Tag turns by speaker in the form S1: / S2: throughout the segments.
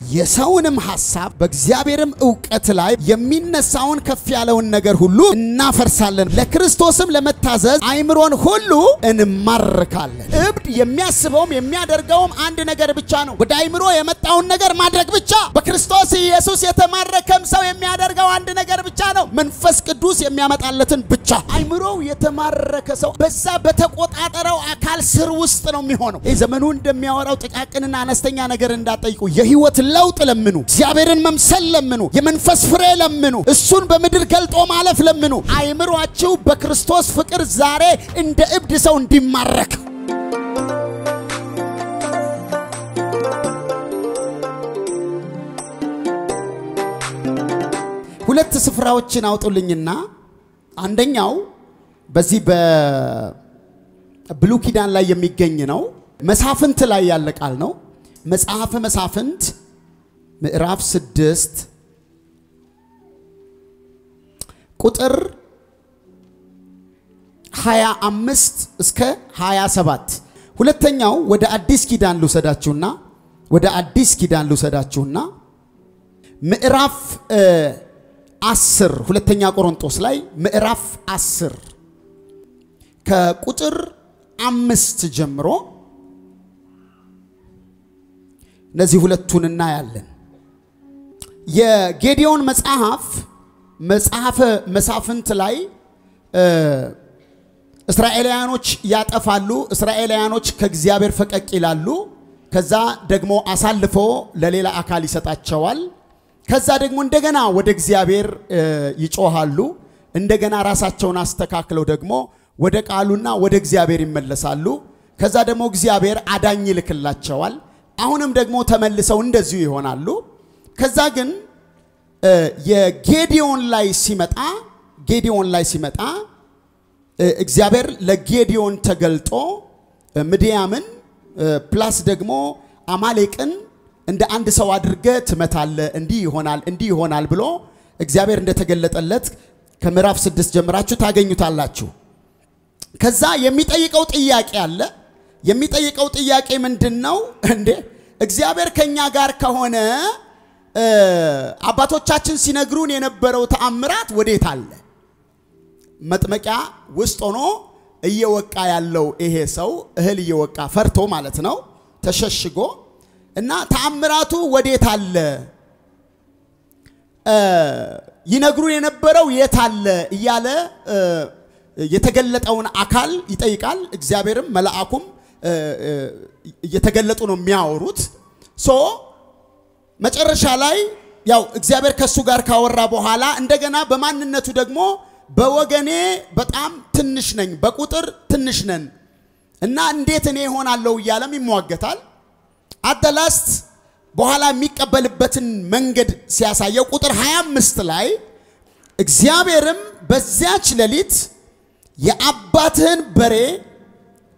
S1: የሰውንም ሐሳብ በእግዚአብሔርም ዕውቀት ላይ የሚነሳውን ከፍ ያለውን ነገር ሁሉ እናፈርሳለን ለክርስቶስም ለመታዘዝ አይምሮን ሁሉ እንማርካለን። እብድ የሚያስበውም የሚያደርገውም አንድ ነገር ብቻ ነው። ወደ አይምሮ የመጣውን ነገር ማድረግ ብቻ። በክርስቶስ ኢየሱስ የተማረከም ሰው የሚያደርገው አንድ ነገር ብቻ ነው። መንፈስ ቅዱስ የሚያመጣለትን ብቻ። አይምሮው የተማረከ ሰው በዛ በተቆጣጠረው አካል ስር ውስጥ ነው የሚሆነው። ዘመኑ እንደሚያወራው ጥቃቅንና አነስተኛ ነገር እንዳጠይቁ የህይወት ለውጥ ለምኑ፣ እግዚአብሔርን መምሰል ለምኑ፣ የመንፈስ ፍሬ ለምኑ፣ እሱን በመድር ገልጦ ማለፍ ለምኑ። አይምሮአችሁ በክርስቶስ ፍቅር ዛሬ እንደ እብድ ሰው እንዲማረክ ሁለት ስፍራዎችን አውጡልኝና አንደኛው በዚህ በብሉይ ኪዳን ላይ የሚገኝ ነው። መሳፍንት ላይ ያለ ቃል ነው። መጽሐፈ መሳፍንት ምዕራፍ 6 ቁጥር 25 እስከ 27። ሁለተኛው ወደ አዲስ ኪዳን ልውሰዳችሁና ምዕራፍ 10 ሁለተኛ ቆሮንቶስ ላይ ምዕራፍ 10 ከቁጥር 5 ጀምሮ እነዚህ ሁለቱን እናያለን። የጌዲዮን መጽሐፈ መሳፍንት ላይ እስራኤላውያኖች ያጠፋሉ። እስራኤላውያኖች ከእግዚአብሔር ፈቀቅ ይላሉ። ከዛ ደግሞ አሳልፎ ለሌላ አካል ይሰጣቸዋል። ከዛ ደግሞ እንደገና ወደ እግዚአብሔር ይጮሃሉ። እንደገና ራሳቸውን አስተካክለው ደግሞ ወደ ቃሉና ወደ እግዚአብሔር ይመለሳሉ። ከዛ ደግሞ እግዚአብሔር አዳኝ ይልክላቸዋል። አሁንም ደግሞ ተመልሰው እንደዚሁ ይሆናሉ። ከዛ ግን የጌዲዮን ላይ ሲመጣ እግዚአብሔር ለጌዲዮን ተገልጦ ምድያምን ፕላስ ደግሞ አማሌቅን እንደ አንድ ሰው አድርገ ትመታለ እንዲህ ይሆናል ብሎ እግዚአብሔር እንደተገለጠለት ከምዕራፍ 6 ጀምራችሁ ታገኙታላችሁ። ከዛ የሚጠይቀው ጥያቄ አለ። የሚጠይቀው ጥያቄ ምንድነው? እንዴ እግዚአብሔር ከኛ ጋር ከሆነ አባቶቻችን ሲነግሩን የነበረው ተአምራት ወዴት አለ? መጥመቂያ ውስጥ ሆኖ እየወቃ ያለው ይሄ ሰው እህል እየወቃ ፈርቶ ማለት ነው ተሸሽጎ እና ተአምራቱ ወዴት አለ? ይነግሩን የነበረው የት አለ እያለ የተገለጠውን አካል ይጠይቃል። እግዚአብሔርም መልአኩም እየተገለጡ ነው የሚያወሩት። መጨረሻ ላይ ያው እግዚአብሔር ከሱ ጋር ካወራ በኋላ እንደገና በማንነቱ ደግሞ በወገኔ በጣም ትንሽ ነኝ፣ በቁጥር ትንሽ ነን እና እንዴት እኔ ሆናለሁ እያለም ይሟገታል። አደላስት በኋላ የሚቀበልበትን መንገድ ሲያሳየው ቁጥር 25 ላይ እግዚአብሔርም በዚያች ሌሊት የአባትህን በሬ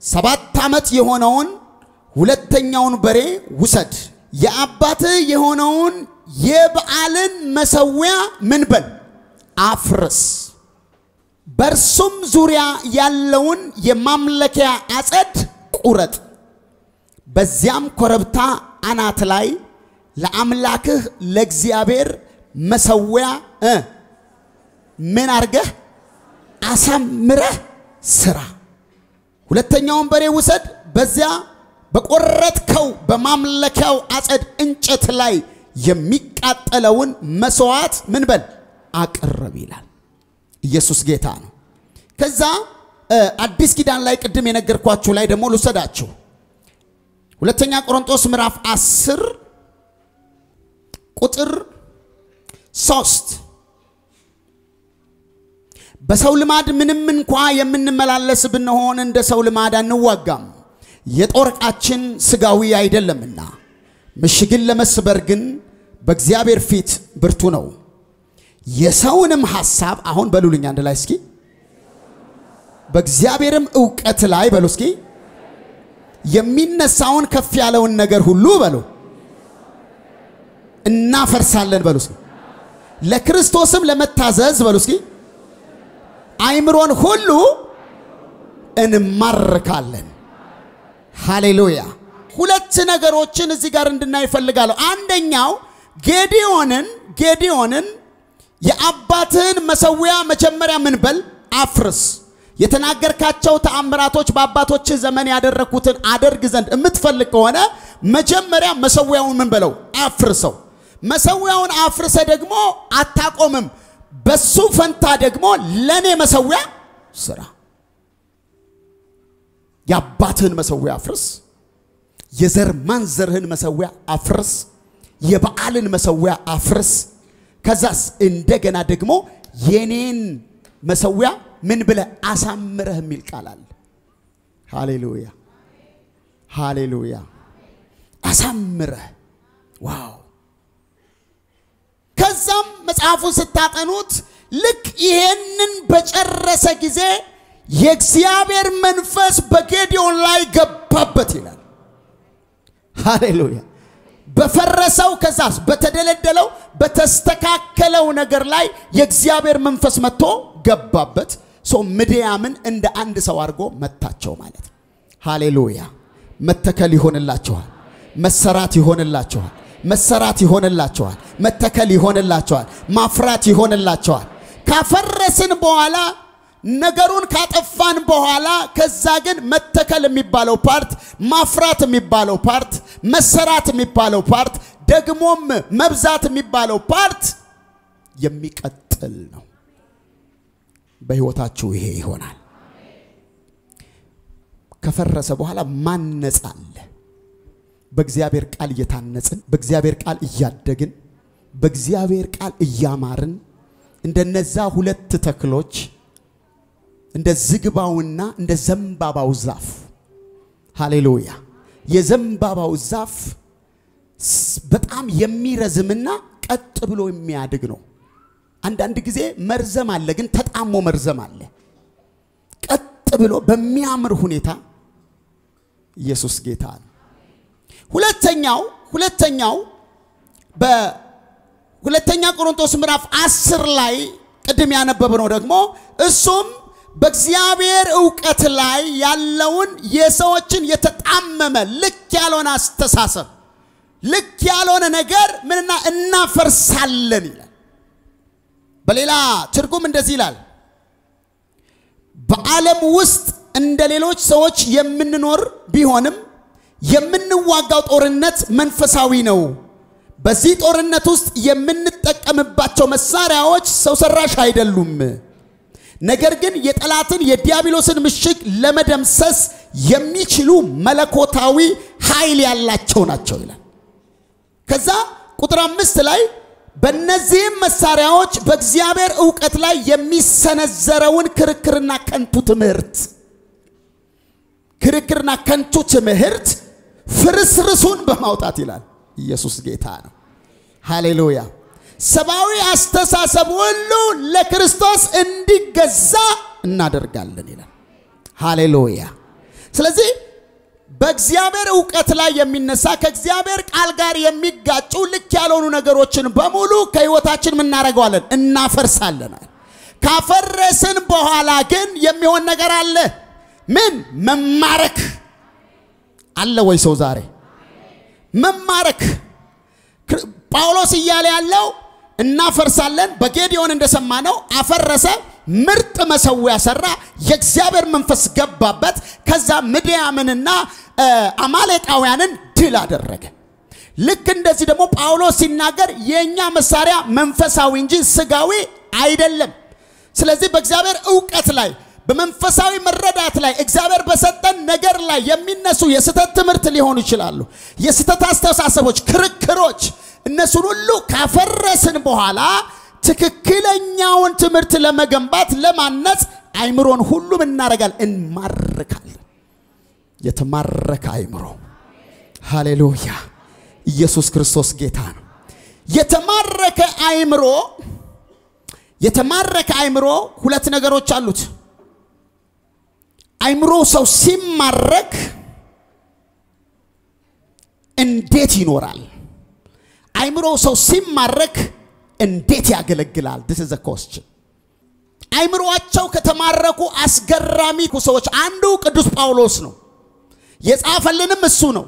S1: 7 ዓመት የሆነውን ሁለተኛውን በሬ ውሰድ፣ የአባትህ የሆነውን የበዓልን መሰዊያ ምን በል አፍርስ፣ በርሱም ዙሪያ ያለውን የማምለኪያ አጸድ ቁረጥ፣ በዚያም ኮረብታ አናት ላይ ለአምላክህ ለእግዚአብሔር መሰዊያ ምን አርገህ አሳምረህ ስራ። ሁለተኛውን በሬ ውሰድ፣ በዚያ በቆረጥከው በማምለኪያው አጸድ እንጨት ላይ የሚቃጠለውን መስዋዕት ምን በል አቅርብ ይላል። ኢየሱስ ጌታ ነው። ከዛ አዲስ ኪዳን ላይ ቅድም የነገርኳችሁ ላይ ደግሞ ልውሰዳችሁ። ሁለተኛ ቆሮንቶስ ምዕራፍ 10 ቁጥር 3 በሰው ልማድ ምንም እንኳን የምንመላለስ ብንሆን እንደ ሰው ልማድ አንዋጋም፣ የጦርቃችን ስጋዊ አይደለምና ምሽግን ለመስበር ግን በእግዚአብሔር ፊት ብርቱ ነው። የሰውንም ሐሳብ አሁን በሉልኝ አንድ ላይ እስኪ በእግዚአብሔርም ዕውቀት ላይ በሉ እስኪ የሚነሳውን ከፍ ያለውን ነገር ሁሉ በሉ እናፈርሳለን በሉ እስኪ ለክርስቶስም ለመታዘዝ በሉ እስኪ አይምሮን ሁሉ እንማርካለን። ሃሌሉያ። ሁለት ነገሮችን እዚህ ጋር እንድናይ ፈልጋለሁ አንደኛው ጌዲዮንን የአባትህን መሰዊያ መጀመሪያ ምን በል አፍርስ የተናገርካቸው ተአምራቶች በአባቶች ዘመን ያደረኩትን አደርግ ዘንድ እምትፈልግ ከሆነ መጀመሪያ መሰዊያውን ምን በለው አፍርሰው መሰዊያውን አፍርሰ ደግሞ አታቆምም በሱ ፈንታ ደግሞ ለኔ መሰዊያ ስራ የአባትህን መሰዊያ አፍርስ የዘር ማንዘርህን መሰዊያ አፍርስ የበዓልን መሰዊያ አፍርስ ከዛስ እንደገና ደግሞ የኔን መሰዊያ ምን ብለ አሳምረህ የሚል ቃል አለ ሃሌሉያ ሃሌሉያ አሳምረህ ዋው ከዛም መጽሐፉን ስታጠኑት ልክ ይሄንን በጨረሰ ጊዜ የእግዚአብሔር መንፈስ በጌዲዮን ላይ ገባበት ይላል ሃሌሉያ በፈረሰው ከዛስ በተደለደለው በተስተካከለው ነገር ላይ የእግዚአብሔር መንፈስ መጥቶ ገባበት ምድያምን እንደ አንድ ሰው አድርጎ መታቸው ማለት ሃሌሉያ መተከል ይሆንላችኋል መሰራት ይሆንላችኋል መሰራት ይሆንላችኋል መተከል ይሆንላችኋል ማፍራት ይሆንላችኋል ካፈረስን በኋላ ነገሩን ካጠፋን በኋላ ከዛ ግን መተከል የሚባለው ፓርት ማፍራት የሚባለው ፓርት መሰራት የሚባለው ፓርት ደግሞም መብዛት የሚባለው ፓርት የሚቀጥል ነው በህይወታችሁ ይሄ ይሆናል ከፈረሰ በኋላ ማነጽ አለ በእግዚአብሔር ቃል እየታነጽን በእግዚአብሔር ቃል እያደግን በእግዚአብሔር ቃል እያማርን እንደነዛ ሁለት ተክሎች እንደ ዝግባውና እንደ ዘንባባው ዛፍ ሃሌሉያ የዘንባባው ዛፍ በጣም የሚረዝምና ቀጥ ብሎ የሚያድግ ነው አንዳንድ ጊዜ መርዘም አለ ግን ተጣሞ መርዘም አለ ቀጥ ብሎ በሚያምር ሁኔታ ኢየሱስ ጌታ ነው ሁለተኛው በሁለተኛ ቆሮንቶስ ምዕራፍ 10 ላይ ቅድም ያነበብነው ደግሞ እሱም በእግዚአብሔር ዕውቀት ላይ ያለውን የሰዎችን የተጣመመ ልክ ያልሆነ አስተሳሰብ ልክ ያልሆነ ነገር ምንና እናፈርሳለን ይላል በሌላ ትርጉም እንደዚህ ይላል በዓለም ውስጥ እንደሌሎች ሰዎች የምንኖር ቢሆንም የምንዋጋው ጦርነት መንፈሳዊ ነው በዚህ ጦርነት ውስጥ የምንጠቀምባቸው መሳሪያዎች ሰው ሰራሽ አይደሉም ነገር ግን የጠላትን የዲያብሎስን ምሽግ ለመደምሰስ የሚችሉ መለኮታዊ ኃይል ያላቸው ናቸው ይላል ከዛ ቁጥር 5 ላይ በእነዚህም መሳሪያዎች በእግዚአብሔር ዕውቀት ላይ የሚሰነዘረውን ክርክርና ከንቱ ትምህርት ፍርስርሱን በማውጣት ይላል ኢየሱስ ጌታ ነው ሃሌሉያ ሰባዊ አስተሳሰብ ሁሉ ለክርስቶስ እንዲገዛ እናደርጋለን ይላል ሃሌሉያ ስለዚህ በእግዚአብሔር ዕውቀት ላይ የሚነሳ ከእግዚአብሔር ቃል ጋር የሚጋጩ ልክ ያልሆኑ ነገሮችን በሙሉ ከህይወታችን ምን እናረጋለን እናፈርሳለን ካፈረስን በኋላ ግን የሚሆን ነገር አለ ምን መማረክ አለ ወይ ሰው ዛሬ መማረክ ጳውሎስ እያለ ያለው እናፈርሳለን በጌዲዮን እንደሰማነው አፈረሰ ምርጥ መሰዊያ ሰራ የእግዚአብሔር መንፈስ ገባበት ከዛ ምድያምንና አማሌቃውያንን ድል አደረገ ልክ እንደዚህ ደግሞ ጳውሎስ ሲናገር የኛ መሳሪያ መንፈሳዊ እንጂ ስጋዊ አይደለም ስለዚህ በእግዚአብሔር ዕውቀት ላይ በመንፈሳዊ መረዳት ላይ እግዚአብሔር በሰጠን ነገር ላይ የሚነሱ የስተት ትምህርት ሊሆኑ ይችላሉ የስተት አስተሳሰቦች ክርክሮች እነሱን ሁሉ ካፈረስን በኋላ ትክክለኛውን ትምህርት ለመገንባት ለማነጽ አይምሮን ሁሉ ምን እናረጋለን እንማርካለን የተማረከ አይምሮ ሃሌሉያ ኢየሱስ ክርስቶስ ጌታ ነው የተማረከ አይምሮ ሁለት ነገሮች አሉት አይምሮ ሰው ሲማረክ እንዴት ይኖራል አይምሮ ሰው ሲማረክ እንዴት ያገለግላል this is a question አይምሮአቸው ከተማረኩ አስገራሚ ሰዎች አንዱ ቅዱስ ጳውሎስ ነው የጻፈልንም እሱ ነው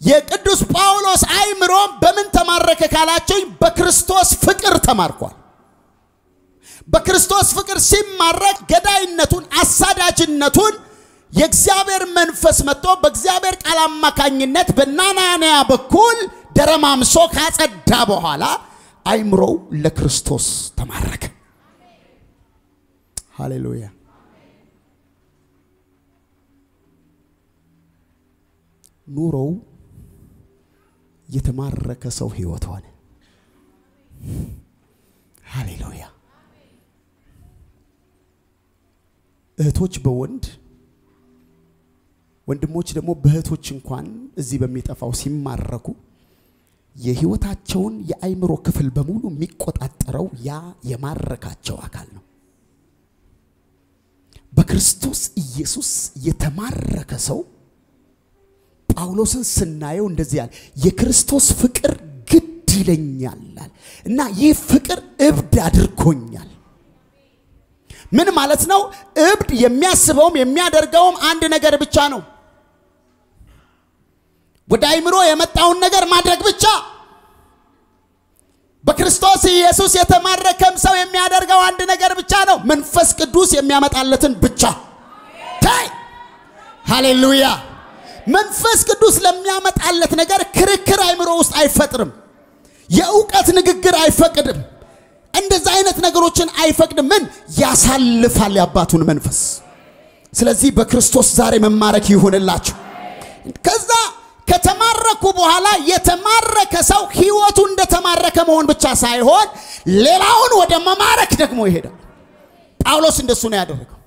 S1: የቅዱስ ጳውሎስ አይምሮ በምን ተማረከ ካላችሁ በክርስቶስ ፍቅር ተማርኳል። በክርስቶስ ፍቅር ሲማረክ ገዳይነቱን አሳዳጅነቱን የእግዚአብሔር መንፈስ መጥቶ በእግዚአብሔር ቃል አማካኝነት በናናንያ በኩል ደረማምሶ ካጸዳ በኋላ አይምሮው ለክርስቶስ ተማረከ። ሃሌሉያ። ኑሮው የተማረከ ሰው ሕይወት ሆነ። ሃሌሉያ። እህቶች በወንድ ወንድሞች ደግሞ በእህቶች እንኳን እዚህ በሚጠፋው ሲማረኩ የሕይወታቸውን የአይምሮ ክፍል በሙሉ የሚቆጣጠረው ያ የማረካቸው አካል ነው። በክርስቶስ ኢየሱስ የተማረከ ሰው ጳውሎስን ስናየው እንደዚህ ያለ የክርስቶስ ፍቅር ግድ ይለኛል እና ይህ ፍቅር እብድ አድርጎኛል። ምን ማለት ነው? እብድ የሚያስበውም የሚያደርገውም አንድ ነገር ብቻ ነው። ወደ አይምሮ የመጣውን ነገር ማድረግ ብቻ። በክርስቶስ ኢየሱስ የተማረከም ሰው የሚያደርገው አንድ ነገር ብቻ ነው። መንፈስ ቅዱስ የሚያመጣለትን ብቻ። ታይ ሃሌሉያ። መንፈስ ቅዱስ ለሚያመጣለት ነገር ክርክር አይምሮ ውስጥ አይፈጥርም። የእውቀት ንግግር አይፈቅድም። እንደዛ አይነት ነገሮችን አይፈቅድም። ምን ያሳልፋል ያባቱን መንፈስ። ስለዚህ በክርስቶስ ዛሬ መማረክ ይሁንላችሁ። ከዛ ከተማረኩ በኋላ የተማረከ ሰው ሕይወቱ እንደተማረከ መሆን ብቻ ሳይሆን ሌላውን ወደ መማረክ ደግሞ ይሄዳል። ጳውሎስ እንደሱ ነው ያደረገው።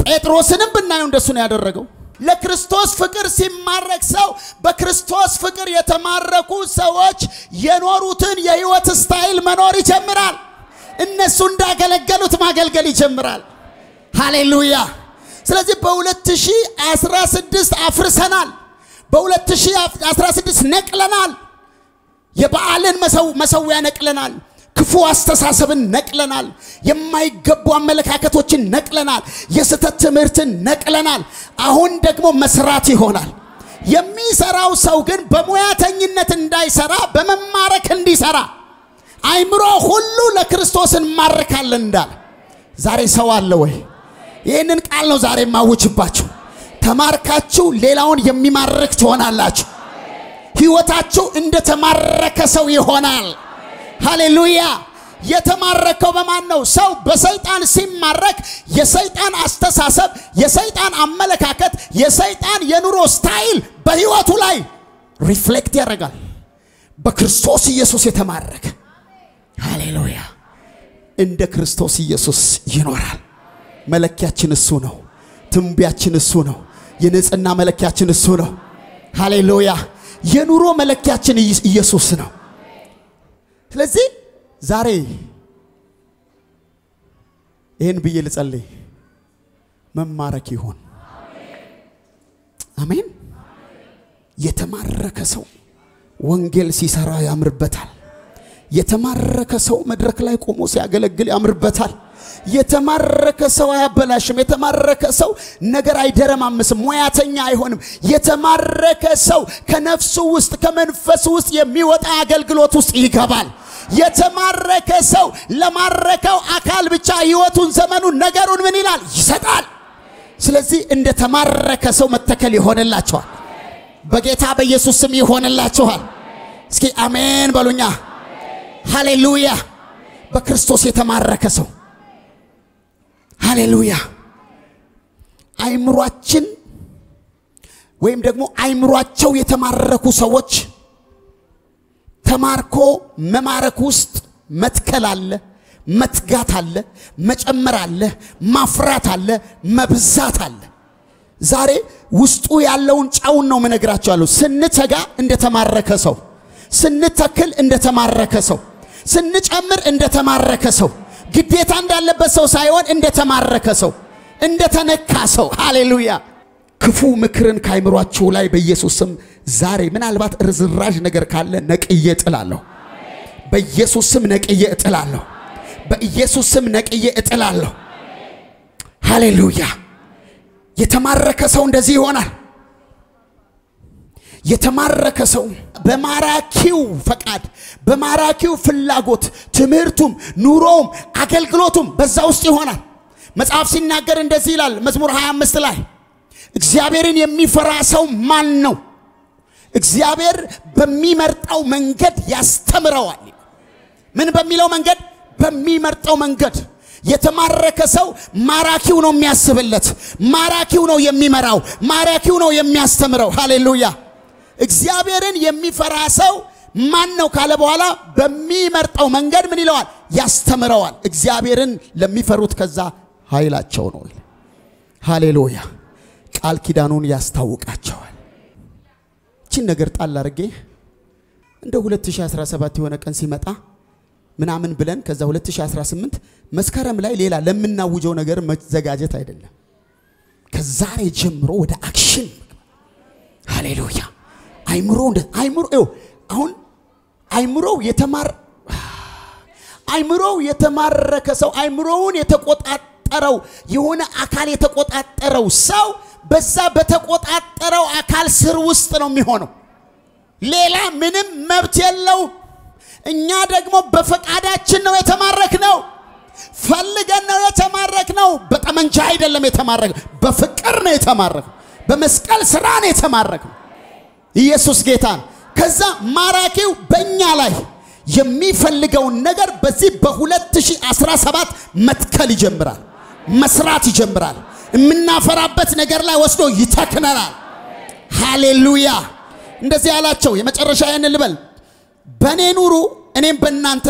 S1: ጴጥሮስንም ብናየው እንደሱ ነው ያደረገው። ለክርስቶስ ፍቅር ሲማረክ ሰው በክርስቶስ ፍቅር የተማረኩ ሰዎች የኖሩትን የሕይወት ስታይል መኖር ይጀምራል። እነሱ እንዳገለገሉት ማገልገል ይጀምራል። ሃሌሉያ። ስለዚህ በ2016 አፍርሰናል። በ2016 ነቅለናል። የበዓልን መሰዊያ ነቅለናል። ክፉ አስተሳሰብን ነቅለናል። የማይገቡ አመለካከቶችን ነቅለናል። የስተት ትምህርትን ነቅለናል። አሁን ደግሞ መስራት ይሆናል። የሚሰራው ሰው ግን በሙያተኝነት እንዳይሰራ በመማረክ እንዲሰራ አይምሮ ሁሉ ለክርስቶስን ማረካለን እንዳለ ዛሬ ሰው አለ ወይ? ይሄንን ቃል ነው ዛሬ ማውጭባችሁ። ተማርካችሁ ሌላውን የሚማርክ ትሆናላችሁ። ሕይወታችሁ እንደ ተማረከ ሰው ይሆናል። ሃሌሉያ። የተማረከው በማን ነው? ሰው በሰይጣን ሲማረክ የሰይጣን አስተሳሰብ፣ የሰይጣን አመለካከት፣ የሰይጣን የኑሮ ስታይል በሕይወቱ ላይ ሪፍሌክት ያደርጋል። በክርስቶስ ኢየሱስ የተማረከ ሃሌሉያ እንደ ክርስቶስ ኢየሱስ ይኖራል። መለኪያችን እሱ ነው። ትንቢያችን እሱ ነው። የንጽህና መለኪያችን እሱ ነው። ሃሌሉያ። የኑሮ መለኪያችን ኢየሱስ ነው። ስለዚህ ዛሬ ይሄን ብዬ ልጸልይ፣ መማረክ ይሁን። አሜን። የተማረከ ሰው ወንጌል ሲሰራ ያምርበታል። የተማረከ ሰው መድረክ ላይ ቆሞ ሲያገለግል ያምርበታል። የተማረከ ሰው አያበላሽም። የተማረከ ሰው ነገር አይደረማምስም፣ ሙያተኛ አይሆንም። የተማረከ ሰው ከነፍሱ ውስጥ ከመንፈሱ ውስጥ የሚወጣ አገልግሎት ውስጥ ይገባል። የተማረከ ሰው ለማረከው አካል ብቻ ሕይወቱን፣ ዘመኑን፣ ነገሩን ምን ይላል? ይሰጣል። ስለዚህ እንደ ተማረከ ሰው መተከል ይሆንላችኋል። በጌታ በኢየሱስ ስም ይሆንላችኋል። እስኪ አሜን በሉኛ። ሃሌሉያ። በክርስቶስ የተማረከ ሰው ሃሌሉያ። አይምሯችን ወይም ደግሞ አይምሯቸው የተማረኩ ሰዎች ተማርኮ መማረክ ውስጥ መትከል አለ፣ መትጋት አለ፣ መጨመር አለ፣ ማፍራት አለ፣ መብዛት አለ። ዛሬ ውስጡ ያለውን ጫውን ነው መነግራችኋለሁ። ስንተጋ እንደተማረከ ሰው፣ ስንተክል እንደተማረከ ሰው፣ ስንጨምር እንደተማረከ ሰው፣ ግዴታ እንዳለበት ሰው ሳይሆን እንደተማረከ ሰው፣ እንደተነካ ሰው። ሃሌሉያ። ክፉ ምክርን ካይምሯችሁ ላይ በኢየሱስ ስም ዛሬ ምናልባት ርዝራዥ ነገር ካለ ነቅዬ እጥላለሁ። በኢየሱስ ስም ነቅዬ እጥላለሁ። በኢየሱስ ስም ነቅዬ እጥላለሁ። ሃሌሉያ። የተማረከ ሰው እንደዚህ ይሆናል። የተማረከ ሰው በማራኪው ፈቃድ በማራኪው ፍላጎት ትምህርቱም ኑሮውም አገልግሎቱም በዛ ውስጥ ይሆናል መጽሐፍ ሲናገር እንደዚህ ይላል መዝሙር 25 ላይ እግዚአብሔርን የሚፈራ ሰው ማን ነው እግዚአብሔር በሚመርጠው መንገድ ያስተምረዋል ምን በሚለው መንገድ በሚመርጠው መንገድ የተማረከ ሰው ማራኪው ነው የሚያስብለት ማራኪው ነው የሚመራው ማራኪው ነው የሚያስተምረው ሃሌሉያ እግዚአብሔርን የሚፈራ ሰው ማን ነው ካለ በኋላ በሚመርጠው መንገድ ምን ይለዋል ያስተምረዋል እግዚአብሔርን ለሚፈሩት ከዛ ኃይላቸው ነው ሃሌሉያ ቃል ኪዳኑን ያስታውቃቸዋል እቺን ነገር ጣል አርጌ እንደ 2017 የሆነ ቀን ሲመጣ ምናምን ብለን ከዛ 2018 መስከረም ላይ ሌላ ለምናውጀው ነገር መዘጋጀት አይደለም ከዛሬ ጀምሮ ወደ አክሽን ሃሌሉያ አይምሮ አሁን አይምሮው የተማረከ ሰው አይምሮውን የተቆጣጠረው የሆነ አካል የተቆጣጠረው ሰው በዛ በተቆጣጠረው አካል ስር ውስጥ ነው የሚሆነው ሌላ ምንም መብት የለው እኛ ደግሞ በፈቃዳችን ነው የተማረክነው ፈልገን ነው የተማረክነው በጠመንጃ አይደለም የተማረክነው በፍቅር ነው የተማረክነው በመስቀል ስራ ነው የተማረክነው ኢየሱስ ጌታን ከዛ ማራኪው በእኛ ላይ የሚፈልገው ነገር በዚህ በ2017 መትከል ይጀምራል መስራት ይጀምራል የምናፈራበት ነገር ላይ ወስዶ ይተክነናል ሃሌሉያ እንደዚህ ያላቸው የመጨረሻ ያን ልበል በኔ ኑሩ እኔም በእናንተ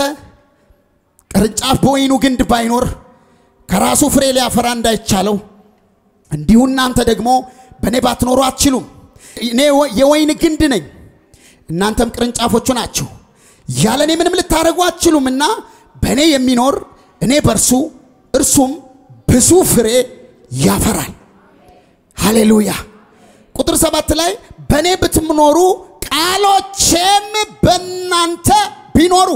S1: ቅርንጫፍ በወይኑ ግንድ ባይኖር ከራሱ ፍሬ ሊያፈራ እንዳይቻለው እንዲሁ እናንተ ደግሞ በኔ ባትኖሩ አትችሉም እኔ የወይን ግንድ ነኝ እናንተም ቅርንጫፎቹ ናችሁ ያለኔ ምንም ልታረጉ አትችሉምና በኔ የሚኖር እኔ በርሱ እርሱም ብዙ ፍሬ ያፈራል ሃሌሉያ ቁጥር 7 ላይ በኔ ብትኖሩ ቃሎቼም በእናንተ ቢኖሩ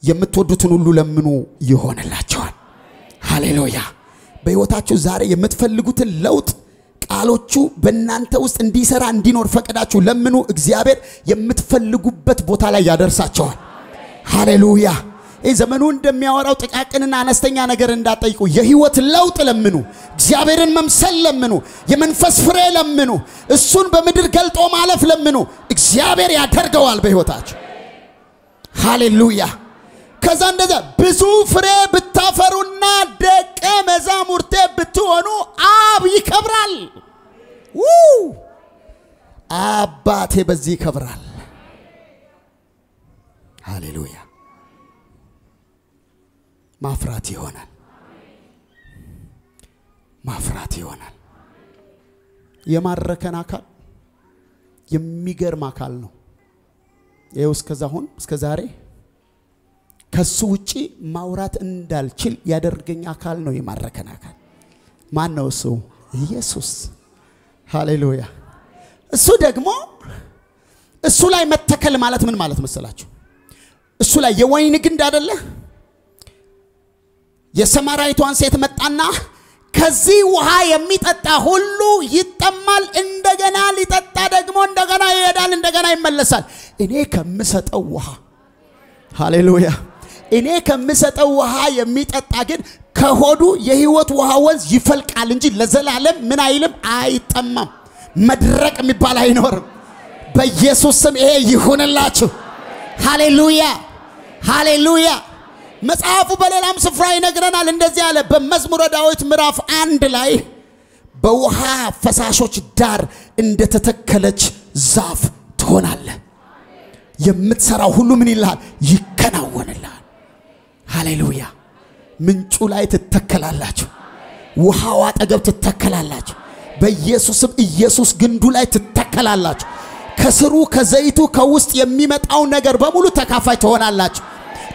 S1: የምትወዱትን ሁሉ ለምኑ ይሆንላችኋል ሃሌሉያ በህይወታችሁ ዛሬ የምትፈልጉትን ለውጥ ቃሎቹ በእናንተ ውስጥ እንዲሰራ እንዲኖር ፈቀዳችሁ ለምኑ እግዚአብሔር የምትፈልጉበት ቦታ ላይ ያደርሳችኋል ሃሌሉያ ዘመኑ እንደሚያወራው ጥቃቅንና አነስተኛ ነገር እንዳጠይቁ የህይወት ለውጥ ለምኑ እግዚአብሔርን መምሰል ለምኑ የመንፈስ ፍሬ ለምኑ እሱን በመድር ገልጦ ማለፍ ለምኑ እግዚአብሔር ያደርገዋል በህይወታችሁ ሃሌሉያ ከዛ እንደዛ ብዙ ፍሬ ብታፈሩና ደቀ መዛሙርቴ ብትሆኑ አብ ይከብራል አባቴ በዚህ ይከብራል ሃሌሉያ ማፍራት ይሆናል የማረከን አካል የሚገርም አካል ነው ይሄው እስከ ዛሬ ከሱ ውጪ ማውራት እንዳልችል ያደርገኝ አካል ነው የማረከን አካል ማን ነው እሱ ኢየሱስ ሃሌሉያ እሱ ደግሞ እሱ ላይ መተከል ማለት ምን ማለት መሰላችሁ እሱ ላይ የወይን ግንድ አይደለ የሰማራይቷን ሴት መጣና ከዚህ ውሃ የሚጠጣ ሁሉ ይጠማል እንደገና ሊጠጣ ደግሞ እንደገና ይሄዳል እንደገና ይመለሳል እኔ ከምሰጠው ውሃ ሃሌሉያ እኔ ከምሰጠው ውሃ የሚጠጣ ግን ከሆዱ የህይወት ውሃ ወንዝ ይፈልቃል እንጂ ለዘላለም ምን አይልም አይጠማም መድረቅ የሚባል አይኖርም በኢየሱስ ስም ይሄ ይሁንላችሁ ሃሌሉያ ሃሌሉያ መጽሐፉ በሌላም ስፍራ ይነግረናል እንደዚህ ያለ በመዝሙረ ዳዊት ምዕራፍ 1 ላይ በውሃ ፈሳሾች ዳር እንደተተከለች ዛፍ ትሆናለህ የምትሰራው ሁሉ ምን ይላል ይከናወንልሃል ሃሌሉያ ምንጩ ላይ ትተከላላችሁ ውሃው አጠገብ ትተከላላችሁ በኢየሱስም ኢየሱስ ግንዱ ላይ ትተከላላችሁ ከስሩ ከዘይቱ ከውስጥ የሚመጣው ነገር በሙሉ ተካፋይ ትሆናላችሁ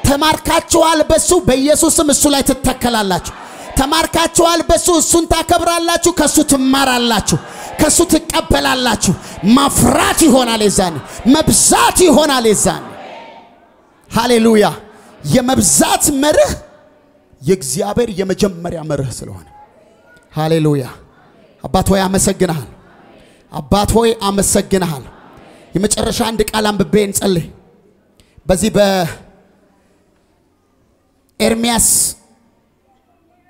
S1: ተማርካችኋል በሱ በኢየሱስም እሱ ላይ ትተከላላችሁ ተማርካችኋል በሱ እሱን ታከብራላችሁ ከሱ ትማራላችሁ ከሱ ትቀበላላችሁ ማፍራት ይሆናል የዛን መብዛት ይሆናል የዛን ሃሌሉያ የመብዛት መርህ የእግዚአብሔር የመጀመሪያ መርህ ስለሆነ ሃሌሉያ አባት ሆይ አመሰግናለሁ አባት ሆይ አመሰግንሃለሁ። የመጨረሻ አንድ ቃል አንብቤ እንጸልይ። በዚህ በኤርሚያስ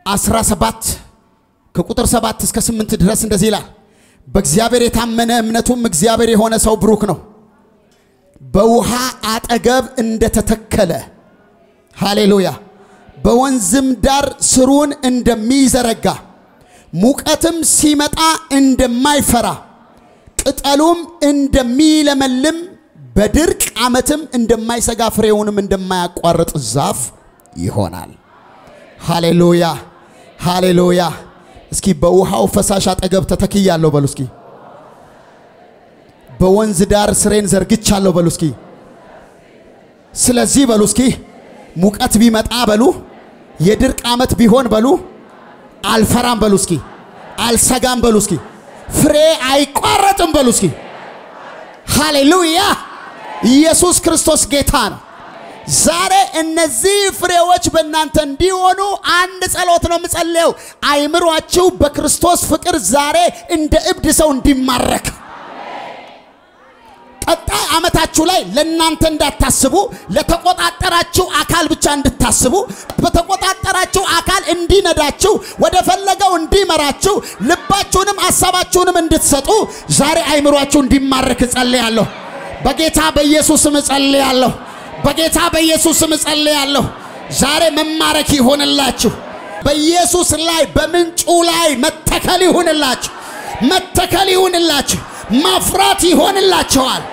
S1: 17 ከቁጥር 7 እስከ 8 ድረስ እንደዚህ ይላል። በእግዚአብሔር የታመነ እምነቱም እግዚአብሔር የሆነ ሰው ብሩክ ነው። በውሃ አጠገብ እንደተተከለ ሃሌሉያ በወንዝም ዳር ስሩን እንደሚዘረጋ ሙቀትም ሲመጣ እንደማይፈራ ቅጠሉም እንደሚለመልም በድርቅ ዓመትም እንደማይሰጋ ፍሬውንም እንደማያቋርጥ ዛፍ ይሆናል። ሃሌሉያ ሃሌሉያ። እስኪ በውሃው ፈሳሽ አጠገብ ተተክያለሁ በሉ እስኪ። በወንዝ ዳር ስሬን ዘርግቻለሁ በሉ እስኪ። ስለዚህ በሉ እስኪ ሙቀት ቢመጣ በሉ የድርቅ ዓመት ቢሆን በሉ አልፈራም በሉ እስኪ። አልሰጋም በሉ እስኪ። ፍሬ አይቋረጥም በሉ እስኪ። ሃሌሉያ ኢየሱስ ክርስቶስ ጌታ ነው። ዛሬ እነዚህ ፍሬዎች በእናንተ እንዲሆኑ አንድ ጸሎት ነው የምጸልየው። አይምሯችሁ በክርስቶስ ፍቅር ዛሬ እንደ እብድ ሰው እንዲማረክ ቀጣይ ዓመታችሁ ላይ ለእናንተ እንዳታስቡ ለተቆጣጣራችሁ አካል ብቻ እንድታስቡ በተቆጣጣራችሁ አካል እንዲነዳችሁ ወደ ፈለገው እንዲመራችሁ ልባችሁንም ሐሳባችሁንም እንድትሰጡ ዛሬ አይምሯችሁ እንዲማረክ ጸልያለሁ። በጌታ በኢየሱስ ስም ጸልያለሁ። በጌታ በኢየሱስ ስም ጸልያለሁ። ዛሬ መማረክ ይሆንላችሁ። በኢየሱስ ላይ በምንጩ ላይ መተከል ይሆንላችሁ። መተከል ይሆንላችሁ። ማፍራት ይሆንላችኋል።